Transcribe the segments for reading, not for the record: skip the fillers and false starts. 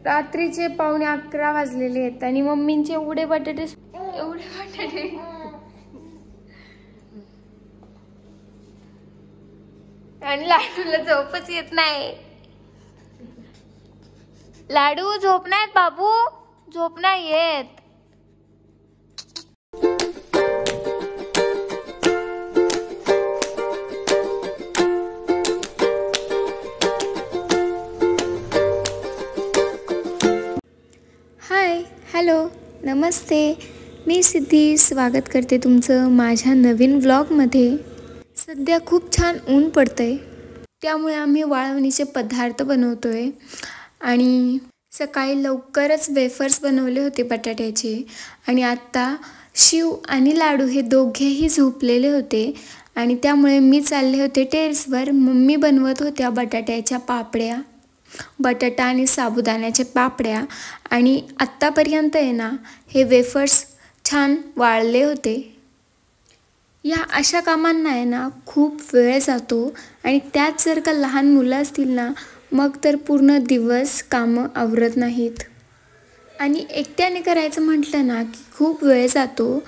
रात्रीचे 11:15 वाजलेले आहेत आणि मम्मींचे एवढे बटाटे आणि लाडूला झोपच येत नाही. लाडू झोप नाहीत बाबू, झोप नाही येत. हाय, हॅलो, नमस्ते. मी सिद्धी स्वागत करते तुमचं माझ्या नवीन व्लॉगमध्ये. सध्या खूप छान ऊन पडतंय, त्यामुळे आम्ही वाळवणीचे पदार्थ बनवतोय. आणि सकाळी लवकरच वेफर्स बनवले होते बटाट्याचे. आणि आत्ता शिव आणि लाडू हे दोघेही झोपलेले होते आणि त्यामुळे मी चालले होते टेरेसवर. मम्मी बनवत होत्या बटाट्याच्या पापड्या, बटाटा आणि साबुदाण्याच्या पापड्या. आणि आत्तापर्यंत आहे ना हे वेफर्स छान वाळले होते. या अशा कामांना आहे ना खूप वेळ जातो आणि त्यात जर का लहान मुलं असतील ना मग तर पूर्ण दिवस कामं आवरत नाहीत. आणि एकट्याने करायचं म्हटलं ना की खूप वेळ जातो.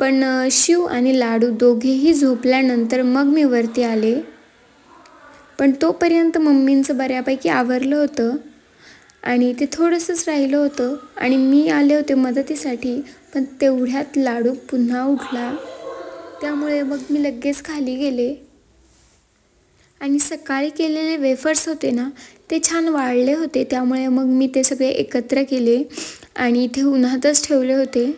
पण शिव आणि लाडू दोघेही झोपल्यानंतर मग मी वरती आले. पण तोपर्यंत मम्मींचं बऱ्यापैकी आवरलं होतं आणि ते थोडंसंच राहिलं होतं आणि मी आले होते मदतीसाठी. पण तेवढ्यात लाडू पुन्हा उठला, त्यामुळे मग मी लगेच खाली गेले. आणि सकाळी केलेले वेफर्स होते ना ते छान वाळले होते, त्यामुळे मग मी ते सगळे एकत्र केले आणि इथे उन्हातच ठेवले होते.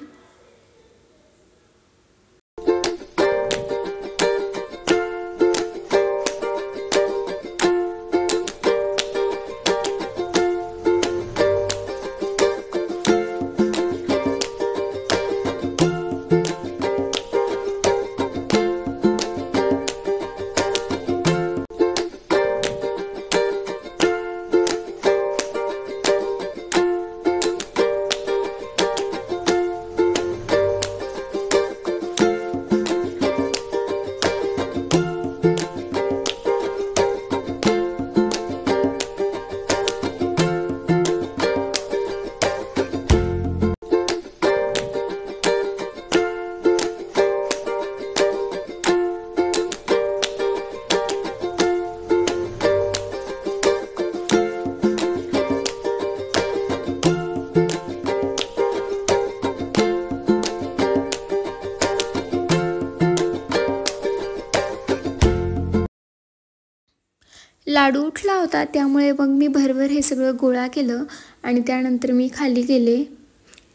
लाडू उठला होता, त्यामुळे मग मी भरभर हे सगळं गोळा केलं आणि त्यानंतर मी खाली गेले,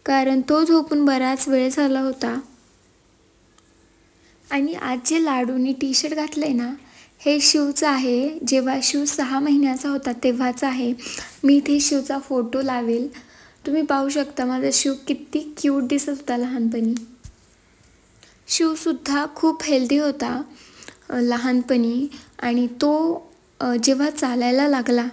कारण तो झोपून बराच वेळ झाला होता. आणि आज जे लाडूनी टी शर्ट घातलं आहे ना हे शिवचं आहे. जेव्हा शिव 6 महिन्याचा होता तेव्हाचं आहे. मी इथे शिवचा फोटो लावेल, तुम्ही पाहू शकता माझा शिव किती क्यूट दिसत होता लहानपणी. शिवसुद्धा खूप हेल्दी होता लहानपणी. आणि तो जेव्हा चालायला लागला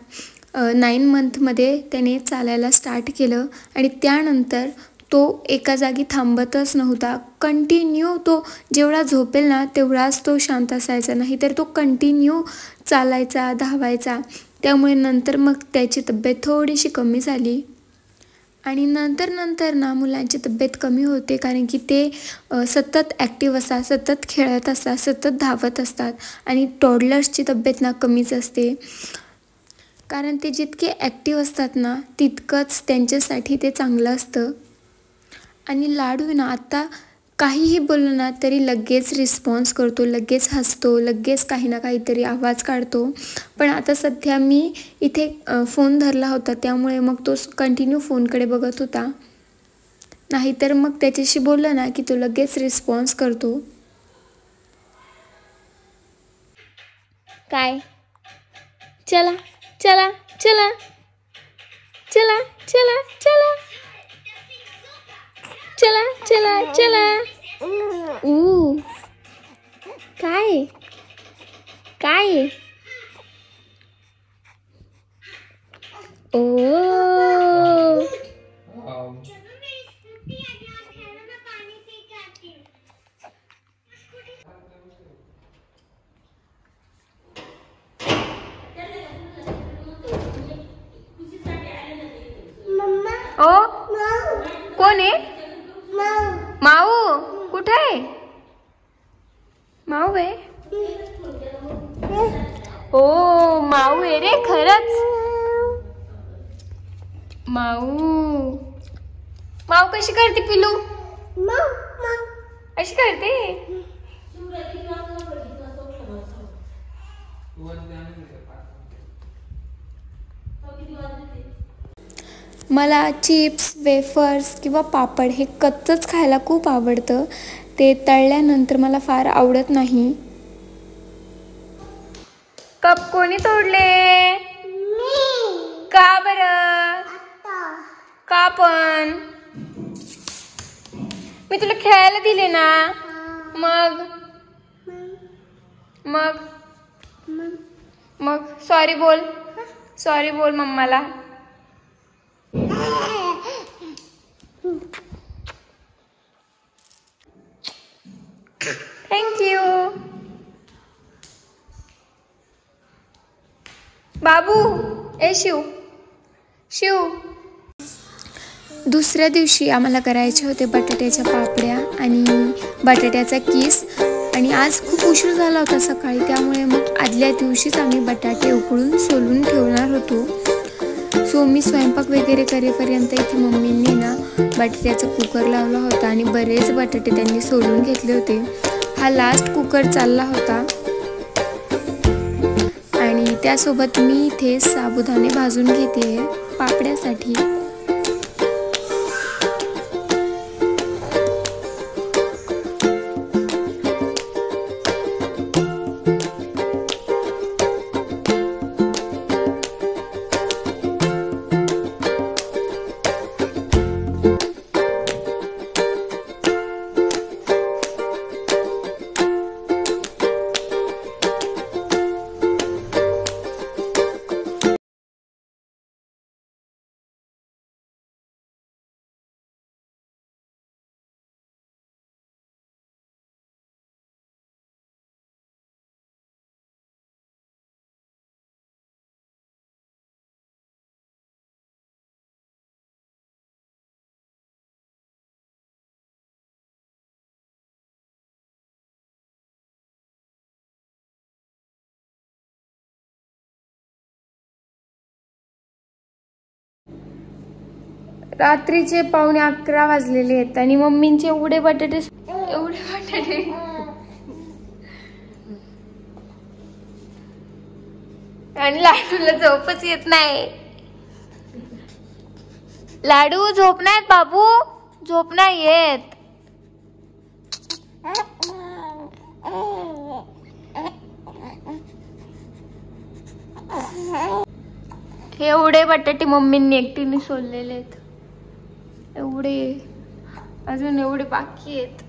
9 मंथमध्ये त्याने चालायला स्टार्ट केलं आणि त्यानंतर तो एका जागी थांबतच नव्हता. कंटिन्यू तो जेवढा झोपेल ना तेवढाच तो शांत असायचा, नाही तर तो कंटिन्यू चालायचा, धावायचा. त्यामुळे नंतर मग त्याची तब्येत थोडीशी कमी झाली. आणि नंतर ना मुलांची तब्येत कमी होते, कारण की ते सतत ॲक्टिव्ह असतात, सतत खेळत असतात, सतत धावत असतात. आणि टॉडलर्सची तब्येत ना कमीच असते, कारण ते जितके ॲक्टिव्ह असतात ना तितकंच त्यांच्यासाठी ते चांगलं असतं. आणि लाडू ना आत्ता काहीही बोललं ना तरी लगेच रिस्पॉन्स करतो, लगेच हसतो, लगेच काही ना काहीतरी आवाज काढतो. पण आता सध्या मी इथे फोन धरला होता, त्यामुळे मग तो कंटिन्यू फोनकडे बघत होता. नाहीतर मग त्याच्याशी बोललं ना की तो लगेच रिस्पॉन्स करतो. काय चला चला चला चला चला चला चला चला चला. काय काय ओ ओ कोण आहे? माऊ कुठे आहे? माऊ आहे? ओ माऊ आहे रे खरंच. माऊ माऊ कशी करते पिलू? अशी करते. मला चिप्स वेफर्स किंवा पापड हे कच्चंच खायला खूप आवडतं. ते तळल्यानंतर मला फार आवडत नाही. कप कोणी तोडले? का बरं? का पण? मी तुला खेळायला दिले ना. मग मग मग सॉरी बोल. सॉरी बोल मम्माला. थँक्यू. बाबू ए शिव शिव. दुसऱ्या दिवशी आम्हाला करायचे होते बटाट्याच्या पापड्या आणि बटाट्याचा किस. आणि आज खूप उशीर झाला होता सकाळी, त्यामुळे मग आदल्या दिवशीच आम्ही बटाटे उकळून सोलून ठेवणार होतो. सो मी स्वयंपाक वगैरे करेपर्यंत इथे मम्मींनी ना बटाट्याचा कुकर लावला होता आणि बरेच बटाटे त्यांनी सोलून घेतले होते. हा लास्ट कुकर चालला होता आणि त्यासोबत मी इथे साबुदाणे भाजून घेते पापड्यासाठी. रात्रीचे 11:15 वाजलेले आहेत आणि मम्मींचे एवढे बटाटे आणि लाडूला झोपच येत नाही. लाडू झोप नाहीत बाबू, झोप नाही येत. एवढे बटाटे मम्मींनी एकटीने सोललेले आहेत. एवढे अजून एवढे बाकी आहेत.